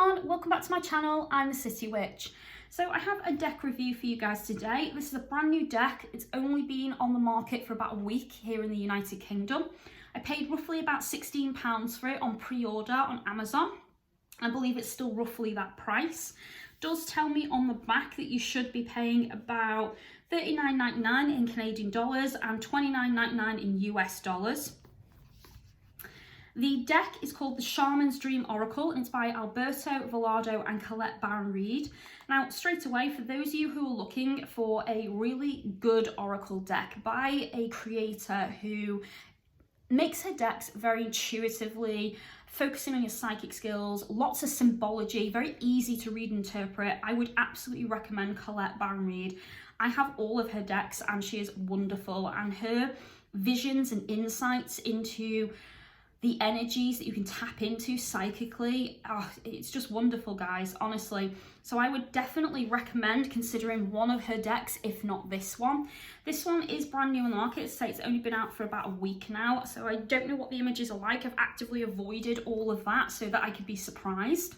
everyone, welcome back to my channel. I'm the City Witch. So I have a deck review for you guys today. This is a brand new deck. It's only been on the market for about a week here in the United Kingdom. I paid roughly about £16 for it on pre-order on Amazon. I believe it's still roughly that price. It does tell me on the back that you should be paying about $39.99 in Canadian dollars and $29.99 in US dollars. The deck is called the Shaman's Dream Oracle and it's by Alberto Villado and Colette Baron-Reid. Now, straight away, for those of you who are looking for a really good oracle deck by a creator who makes her decks very intuitively, focusing on your psychic skills, lots of symbology, very easy to read and interpret, I would absolutely recommend Colette Baron-Reid. I have all of her decks and she is wonderful, and her visions and insights into the energies that you can tap into psychically, it's just wonderful, guys, honestly. So I would definitely recommend considering one of her decks, if not this one. This one is brand new on the market, so it's only been out for about a week now, so I don't know what the images are like. I've actively avoided all of that so that I could be surprised.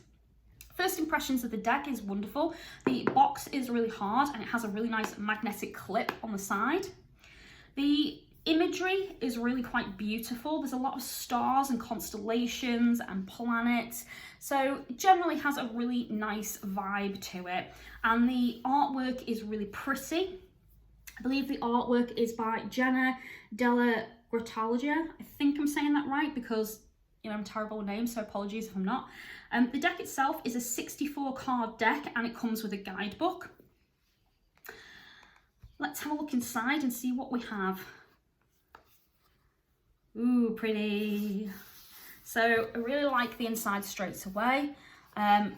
First impressions of the deck is wonderful. The box is really hard and it has a really nice magnetic clip on the side. The imagery is really quite beautiful. There's a lot of stars and constellations and planets, so it generally has a really nice vibe to it, and the artwork is really pretty. I believe the artwork is by Jenna Della Grottaglia. I think I'm saying that right because I'm terrible with names, so apologies if I'm not. The deck itself is a 64 card deck and it comes with a guidebook. Let's have a look inside and see what we have. Ooh, pretty. So I really like the inside straight away.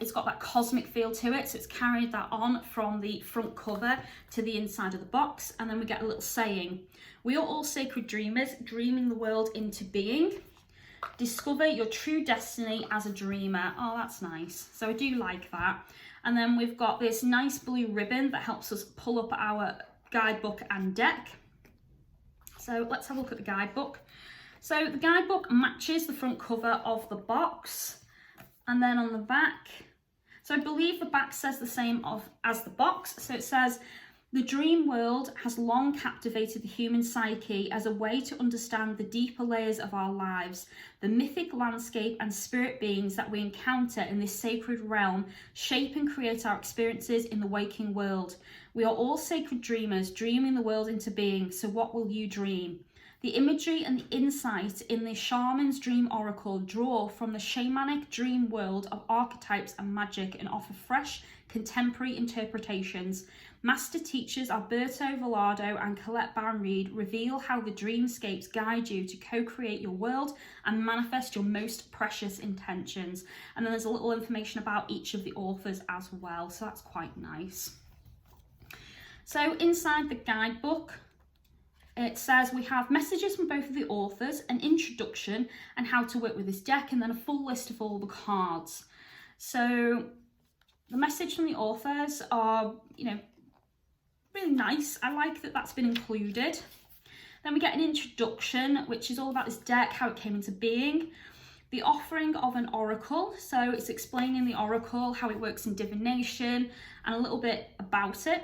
It's got that cosmic feel to it, so it's carried that on from the front cover to the inside of the box. And then we get a little saying: we are all sacred dreamers, dreaming the world into being. Discover your true destiny as a dreamer. Oh, that's nice. So I do like that. And then we've got this nice blue ribbon that helps us pull up our guidebook and deck. So let's have a look at the guidebook. So the guidebook matches the front cover of the box, and then on the back, so I believe the back says the same as the box. So it says, the dream world has long captivated the human psyche as a way to understand the deeper layers of our lives. The mythic landscape and spirit beings that we encounter in this sacred realm shape and create our experiences in the waking world. We are all sacred dreamers, dreaming the world into being. So what will you dream? The imagery and the insight in the Shaman's Dream Oracle draw from the shamanic dream world of archetypes and magic and offer fresh, contemporary interpretations. Master teachers Alberto Villado and Colette Baron-Reid reveal how the dreamscapes guide you to co-create your world and manifest your most precious intentions. And then there's a little information about each of the authors as well, so that's quite nice. So inside the guidebook, it says we have messages from both of the authors, an introduction and how to work with this deck, and then a full list of all the cards. So the message from the authors are, really nice. I like that that's been included. Then we get an introduction, which is all about this deck, how it came into being. The offering of an oracle, so it's explaining the oracle, how it works in divination, and a little bit about it.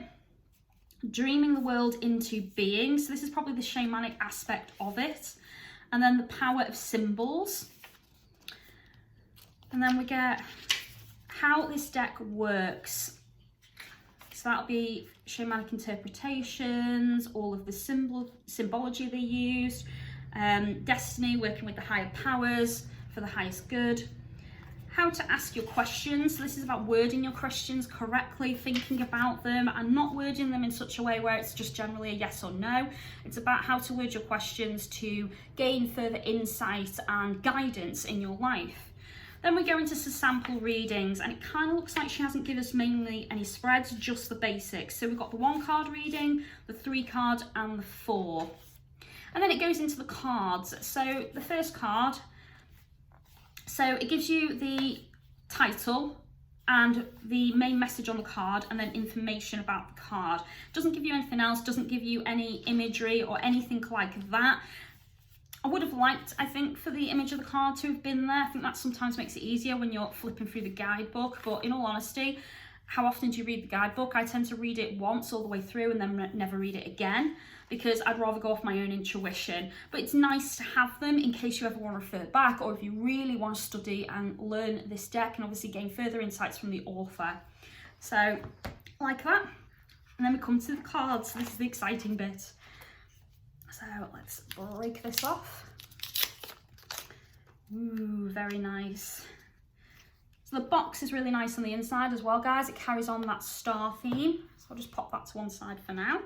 Dreaming the world into being, so this is probably the shamanic aspect of it, and then the power of symbols. And then we get how this deck works, so that'll be shamanic interpretations, all of the symbology they used, destiny, working with the higher powers for the highest good. How to ask your questions. So this is about wording your questions correctly, thinking about them and not wording them in such a way where it's just generally a yes or no. It's about how to word your questions to gain further insight and guidance in your life. Then we go into some sample readings, and it kind of looks like she hasn't given us mainly any spreads, just the basics. So we've got the 1 card reading, the 3 card and the 4. And then it goes into the cards. So the first card, so it gives you the title and the main message on the card, and then information about the card. Doesn't give you anything else, doesn't give you any imagery or anything like that. I would have liked, I think, for the image of the card to have been there. I think that sometimes makes it easier when you're flipping through the guidebook, but in all honesty, how often do you read the guidebook? I tend to read it once all the way through and then never read it again, because I'd rather go off my own intuition. But it's nice to have them in case you ever want to refer back, or if you really want to study and learn this deck and obviously gain further insights from the author. So, like that. And then we come to the cards. This is the exciting bit. So let's break this off. Ooh, very nice. So the box is really nice on the inside as well, guys. It carries on that star theme. So I'll just pop that to one side for now.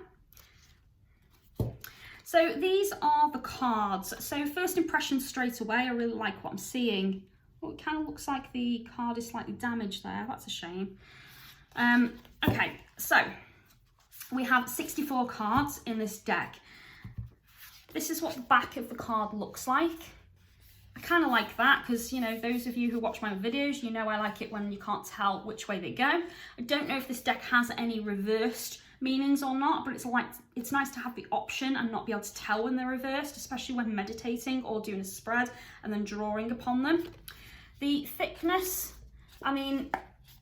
So these are the cards. So first impression straight away, I really like what I'm seeing. Oh, it kind of looks like the card is slightly damaged there. That's a shame. Okay, so we have 64 cards in this deck. This is what the back of the card looks like. I kind of like that because, you know, those of you who watch my videos, you know I like it when you can't tell which way they go. I don't know if this deck has any reversed meanings or not, but it's nice to have the option and not be able to tell when they're reversed, especially when meditating or doing a spread and then drawing upon them. The thickness, I mean,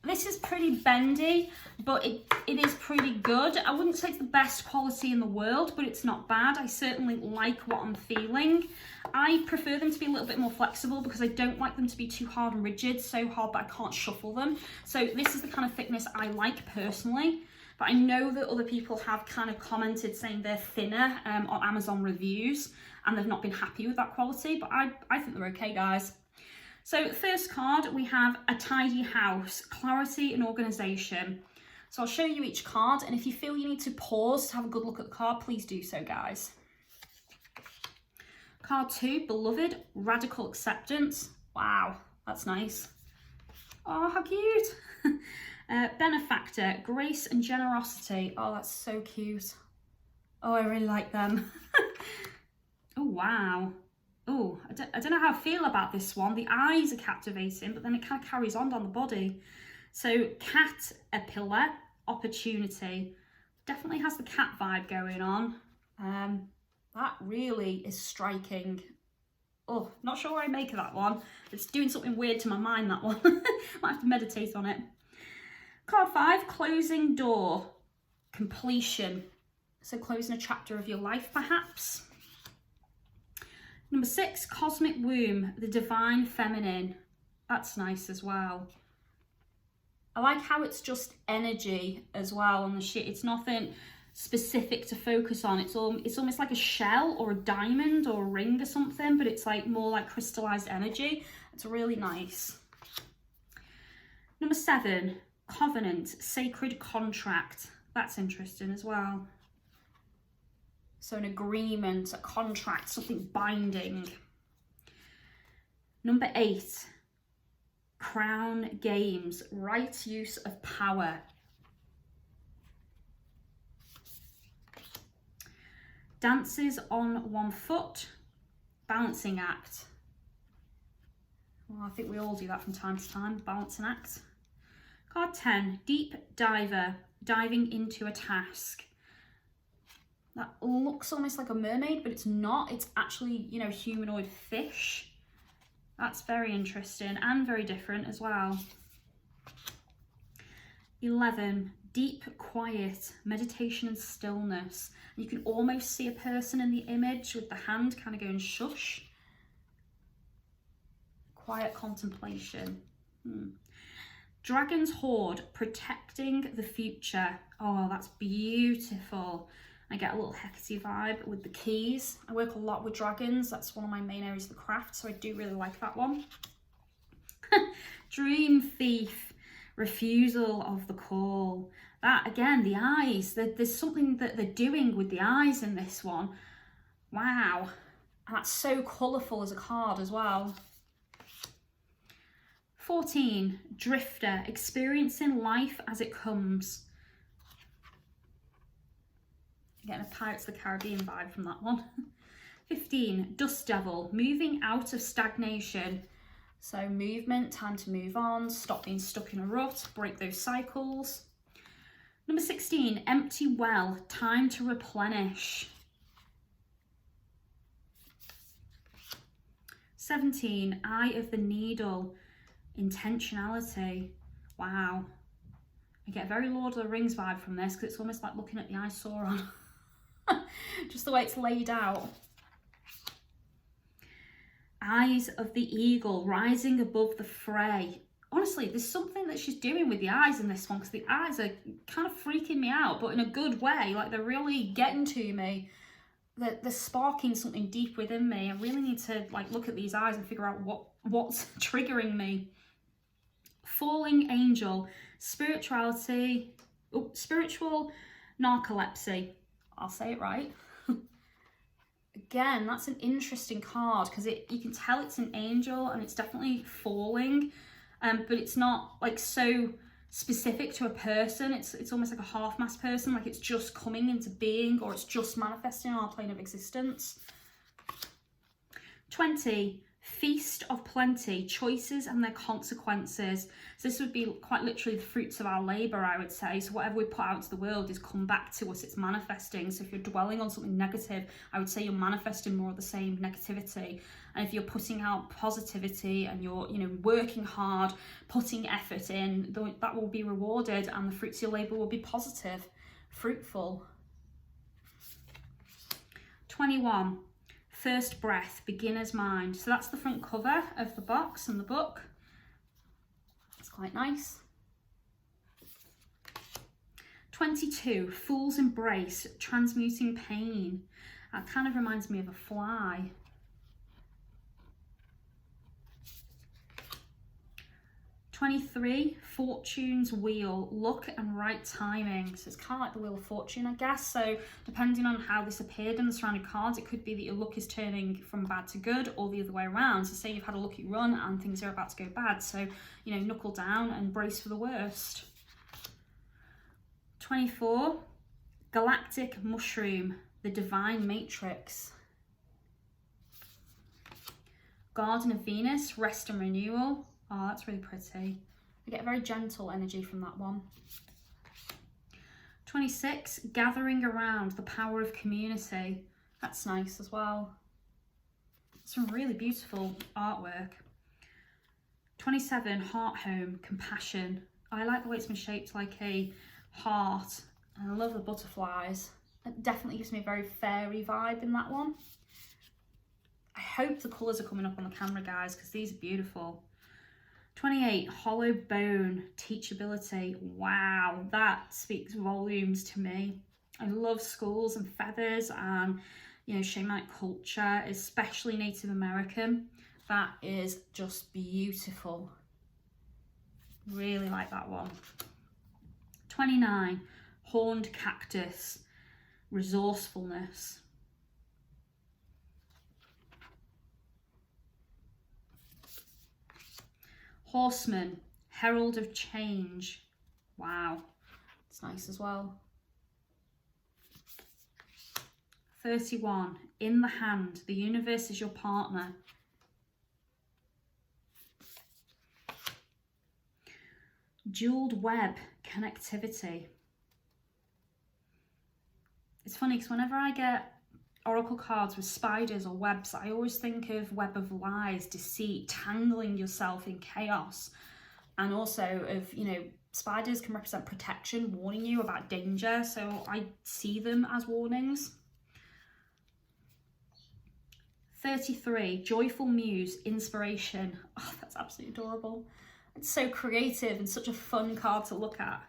this is pretty bendy, but it is pretty good. I wouldn't say it's the best quality in the world, but it's not bad. I certainly like what I'm feeling. I prefer them to be a little bit more flexible because I don't like them to be too hard and rigid, so hard that I can't shuffle them. So this is the kind of thickness I like personally, but I know that other people have kind of commented saying they're thinner on Amazon reviews and they've not been happy with that quality, but I think they're okay, guys. So first card, we have a tidy house, clarity and organisation. So I'll show you each card, and if you feel you need to pause to have a good look at the card, please do so, guys. Card 2, beloved, radical acceptance. Wow, that's nice. Oh, how cute. Benefactor, grace and generosity. Oh, that's so cute. Oh, I really like them. Oh, wow. Oh, I don't know how I feel about this one. The eyes are captivating, but then it kind of carries on down the body. So caterpillar, opportunity. Definitely has the cat vibe going on. That really is striking. Oh, not sure what I make of that one. It's doing something weird to my mind, that one. Might have to meditate on it. Card 5, closing door, completion. So closing a chapter of your life, perhaps. Number 6, cosmic womb, the divine feminine. That's nice as well. I like how it's just energy as well on the sheet. It's nothing specific to focus on. It's almost like a shell or a diamond or a ring or something, but it's like more like crystallized energy. It's really nice. Number 7, covenant, sacred contract. That's interesting as well. So an agreement, a contract, something binding. Number 8, crown games, right use of power. Dances on one foot, balancing act. Well, I think we all do that from time to time, balancing act. Card 10, deep diver, diving into a task. That looks almost like a mermaid, but it's not. It's actually, you know, humanoid fish. That's very interesting and very different as well. 11, deep quiet, meditation and stillness. You can almost see a person in the image with the hand kind of going shush. Quiet contemplation. Dragon's hoard, protecting the future. Oh, that's beautiful. I get a little Hecate vibe with the keys. I work a lot with dragons. That's one of my main areas of the craft, so I do really like that one. Dream thief, refusal of the call. That, again, the eyes. There's something that they're doing with the eyes in this one. Wow. And that's so colourful as a card as well. 14, drifter, experiencing life as it comes. Getting a Pirates of the Caribbean vibe from that one. 15, dust devil, moving out of stagnation. So movement, time to move on, stop being stuck in a rut, break those cycles. Number 16, empty well, time to replenish. 17, Eye of the Needle, intentionality. Wow. I get a very Lord of the Rings vibe from this because it's almost like looking at the Eye of Sauron. Just the way it's laid out. Eyes of the Eagle, rising above the fray. Honestly, there's something that she's doing with the eyes in this one, because the eyes are kind of freaking me out, but in a good way. Like, they're really getting to me. They're sparking something deep within me. I really need to like look at these eyes and figure out what's triggering me. Falling Angel, spirituality, spiritual narcolepsy. I'll say it right. Again, that's an interesting card because you can tell it's an angel and it's definitely falling, but it's not like so specific to a person. It's almost like a half-mast person, like it's just coming into being, or it's just manifesting on our plane of existence. 20, Feast of Plenty, choices and their consequences. So this would be quite literally the fruits of our labour, I would say. So whatever we put out into the world is come back to us, it's manifesting. So if you're dwelling on something negative, I would say you're manifesting more of the same negativity. And if you're putting out positivity and you're, working hard, putting effort in, that will be rewarded, and the fruits of your labour will be positive, fruitful. 21, First Breath, Beginner's Mind. So that's the front cover of the box and the book. It's quite nice. 22, Fool's Embrace, Transmuting Pain. That kind of reminds me of a fly. 23, Fortune's Wheel, luck and right timing. So it's kind of like the Wheel of Fortune, I guess. So depending on how this appeared in the surrounding cards, it could be that your luck is turning from bad to good, or the other way around. So say you've had a lucky run and things are about to go bad. So, knuckle down and brace for the worst. 24, Galactic Mushroom, the Divine Matrix. Garden of Venus, Rest and Renewal. Oh, that's really pretty. I get a very gentle energy from that one. 26, Gathering Around, the Power of Community. That's nice as well. Some really beautiful artwork. 27, Heart Home, Compassion. I like the way it's been shaped like a heart. And I love the butterflies. It definitely gives me a very fairy vibe in that one. I hope the colours are coming up on the camera, guys, because these are beautiful. 28, Hollow Bone, Teachability. Wow, that speaks volumes to me. I love skulls and feathers and, shamanic culture, especially Native American. That is just beautiful. Really like that one. 29, Horned Cactus, Resourcefulness. Horseman, Herald of Change. Wow, it's nice as well. 31, In the Hand, the universe is your partner. Jeweled Web, Connectivity. It's funny because whenever I get oracle cards with spiders or webs, I always think of web of lies, deceit, tangling yourself in chaos. And also of, spiders can represent protection, warning you about danger. So I see them as warnings. 33, Joyful Muse, Inspiration. Oh, that's absolutely adorable. It's so creative and such a fun card to look at.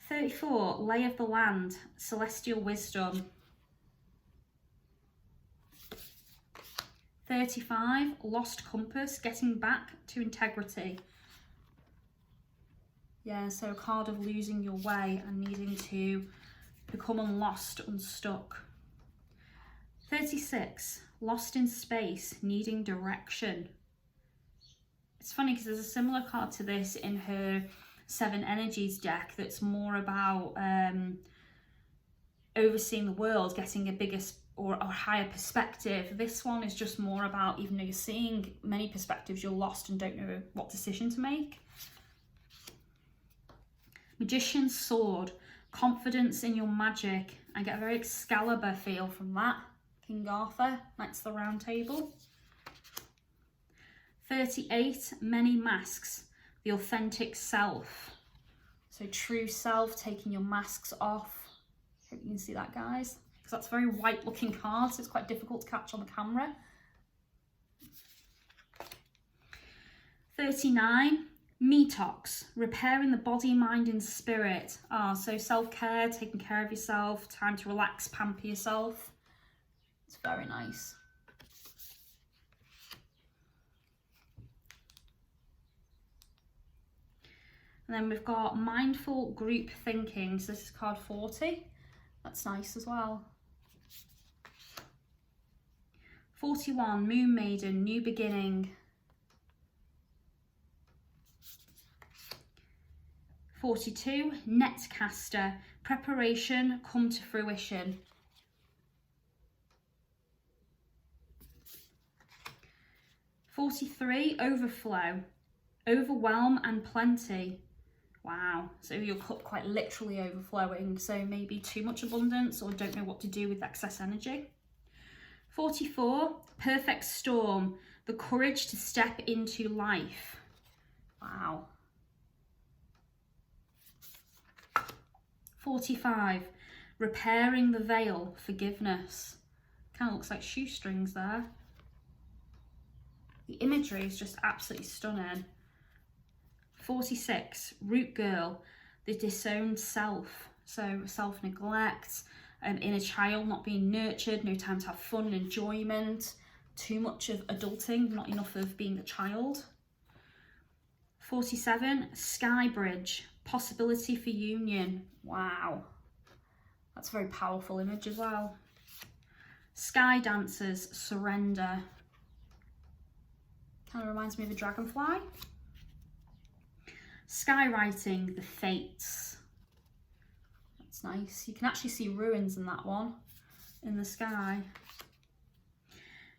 34, Lay of the Land, Celestial Wisdom. 35, Lost Compass, Getting Back to Integrity. Yeah, so a card of losing your way and needing to become unlost, unstuck. 36, Lost in Space, Needing Direction. It's funny because there's a similar card to this in her Seven Energies deck that's more about overseeing the world, getting a bigger or higher perspective. This one is just more about, even though you're seeing many perspectives, you're lost and don't know what decision to make. Magician's Sword, confidence in your magic. I get a very Excalibur feel from that. King Arthur, Knights of the Round Table. 38, Many Masks, the authentic self. So true self, taking your masks off. Hope you can see that, guys, because that's a very white looking card, so it's quite difficult to catch on the camera. 39, Metox, repairing the body, mind and spirit. So self-care, taking care of yourself, time to relax, pamper yourself. It's very nice. And then we've got mindful group thinking. So this is card 40. That's nice as well. 41, Moon Maiden, new beginning. 42, Netcaster, preparation, come to fruition. 43, overflow, overwhelm and plenty. Wow, so your cup quite literally overflowing, so maybe too much abundance or don't know what to do with excess energy. 44, perfect storm, the courage to step into life. Wow. 45, repairing the veil, forgiveness. Kind of looks like shoestrings there. The imagery is just absolutely stunning. 46, root girl, the disowned self. So self-neglect, inner child not being nurtured, no time to have fun and enjoyment, too much of adulting, not enough of being a child. 47, sky bridge, possibility for union. Wow, that's a very powerful image as well. Sky dancers, surrender. Kind of reminds me of a dragonfly. Skywriting, the fates. That's nice. You can actually see ruins in that one, in the sky.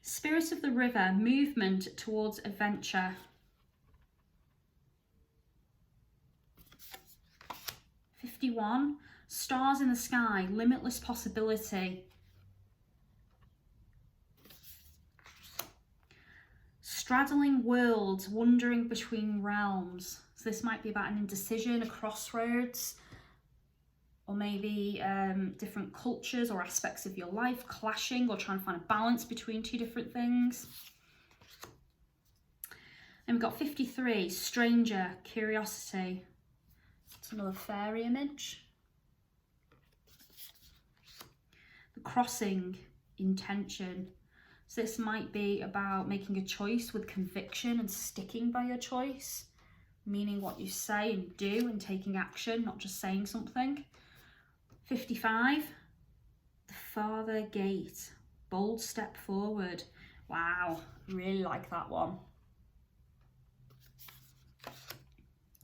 Spirit of the river, movement towards adventure. 51, stars in the sky, limitless possibility. Straddling worlds, wandering between realms. So this might be about an indecision, a crossroads, or maybe different cultures or aspects of your life clashing or trying to find a balance between two different things. And we've got 53, stranger, curiosity. It's another fairy image. The crossing, intention. So this might be about making a choice with conviction and sticking by your choice, meaning what you say and do and taking action, not just saying something. 55, the farther gate, bold step forward. Wow, really like that one.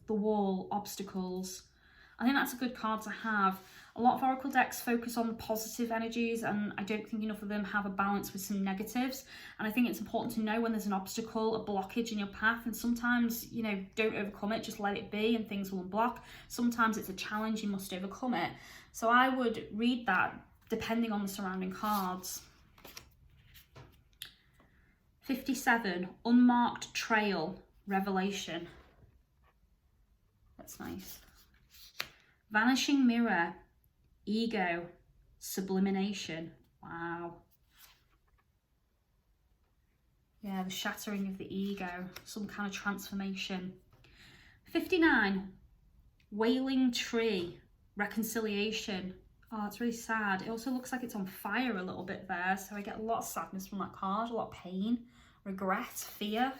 The wall, obstacles. I think that's a good card to have. A lot of oracle decks focus on the positive energies, and I don't think enough of them have a balance with some negatives. And I think it's important to know when there's an obstacle, a blockage in your path, and sometimes, you know, don't overcome it, just let it be and things will unblock. Sometimes it's a challenge, you must overcome it. So I would read that depending on the surrounding cards. 57, unmarked trail, revelation. That's nice. Vanishing mirror, ego, sublimination. Wow. Yeah, the shattering of the ego, some kind of transformation. 59, wailing tree, reconciliation. Oh, it's really sad. It also looks like it's on fire a little bit there, so I get a lot of sadness from that card, a lot of pain, regret, fear.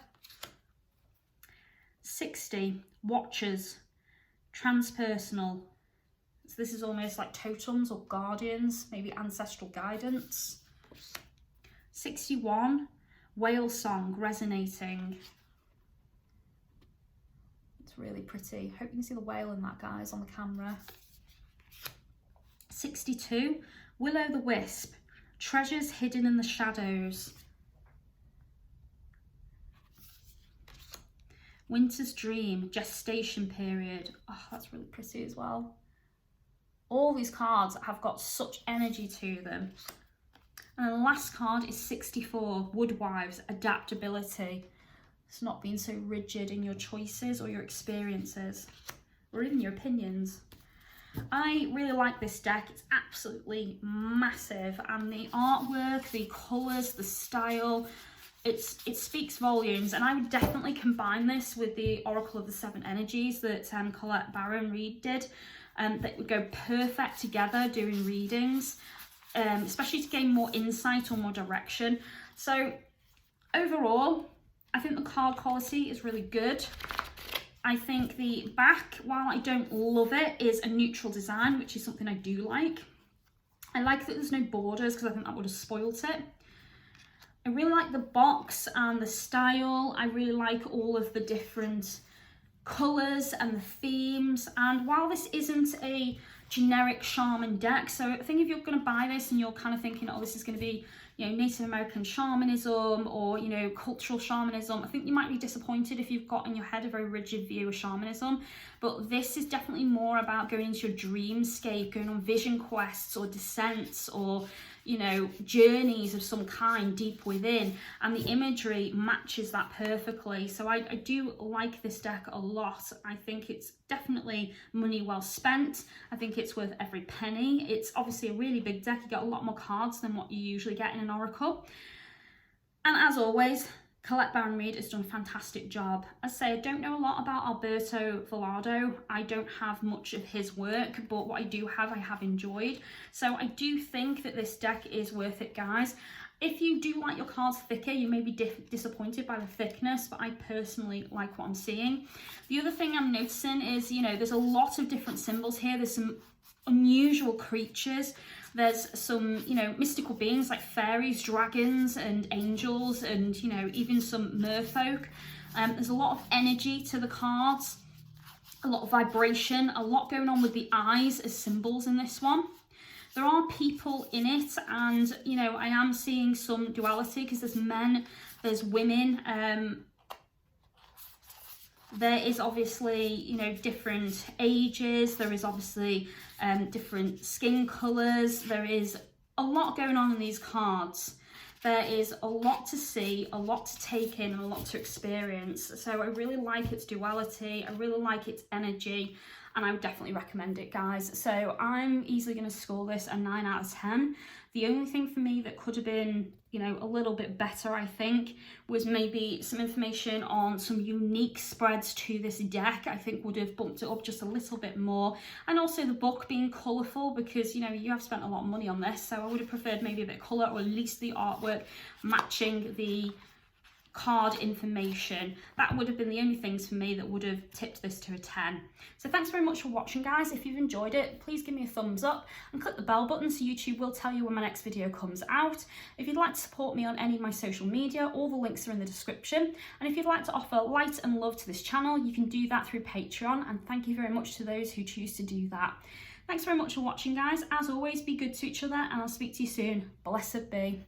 60, watchers, transpersonal. So this is almost like totems or guardians, maybe ancestral guidance. 61, whale song, resonating. It's really pretty. Hope you can see the whale in that, guys, on the camera. 62, will-o'-the-wisp, treasures hidden in the shadows. Winter's dream, gestation period. Oh, that's really pretty as well. All these cards have got such energy to them. And the last card is 64, Woodwives, Adaptability. It's not being so rigid in your choices or your experiences, or even your opinions. I really like this deck. It's absolutely massive, and the artwork, the colours, the style, it speaks volumes. And I would definitely combine this with the Oracle of the Seven Energies that Colette Baron-Reid did. That would go perfect together doing readings, especially to gain more insight or more direction. So overall, I think the card quality is really good. I think the back, while I don't love it, is a neutral design, which is something I do like. I like that there's no borders because I think that would have spoilt it. I really like the box and the style. I really like all of the different colours and the themes. And while this isn't a generic shaman deck, so I think if you're going to buy this and you're kind of thinking, oh, this is going to be, you know, Native American shamanism or, you know, cultural shamanism, I think you might be disappointed if you've got in your head a very rigid view of shamanism. But this is definitely more about going into your dreamscape, going on vision quests or descents or, you know, journeys of some kind deep within, and the imagery matches that perfectly. So I do like this deck a lot. I think it's definitely money well spent. I think it's worth every penny. It's obviously a really big deck. You get a lot more cards than what you usually get in an Oracle. And as always, Colette Baron-Reid has done a fantastic job. As I say, I don't know a lot about Alberto Villado. I don't have much of his work, but what I do have, I have enjoyed. So I do think that this deck is worth it, guys. If you do like your cards thicker, you may be disappointed by the thickness, but I personally like what I'm seeing. The other thing I'm noticing is, you know, there's a lot of different symbols here. There's some unusual creatures. There's some, you know, mystical beings like fairies, dragons and angels, and, you know, even some merfolk. There's a lot of energy to the cards, a lot of vibration, a lot going on with the eyes as symbols in this one. There are people in it, and, you know, I am seeing some duality because there's men, there's women. There is obviously, you know, different ages. There is obviously different skin colours. There is a lot going on in these cards. There is a lot to see, a lot to take in, and a lot to experience. So I really like its duality. I really like its energy, and I would definitely recommend it, guys. So I'm easily going to score this a 9 out of 10. The only thing for me that could have been, you know, a little bit better, I think, was maybe some information on some unique spreads to this deck. I think would have bumped it up just a little bit more. And also the book being colourful, because, you know, you have spent a lot of money on this, so I would have preferred maybe a bit of colour, or at least the artwork matching the card information. That would have been the only things for me that would have tipped this to a 10. So thanks very much for watching, guys. If you've enjoyed it, please give me a thumbs up and click the bell button so YouTube will tell you when my next video comes out. If you'd like to support me on any of my social media, all the links are in the description. And if you'd like to offer light and love to this channel, you can do that through Patreon, and thank you very much to those who choose to do that. Thanks very much for watching, guys. As always, be good to each other, and I'll speak to you soon. Blessed be.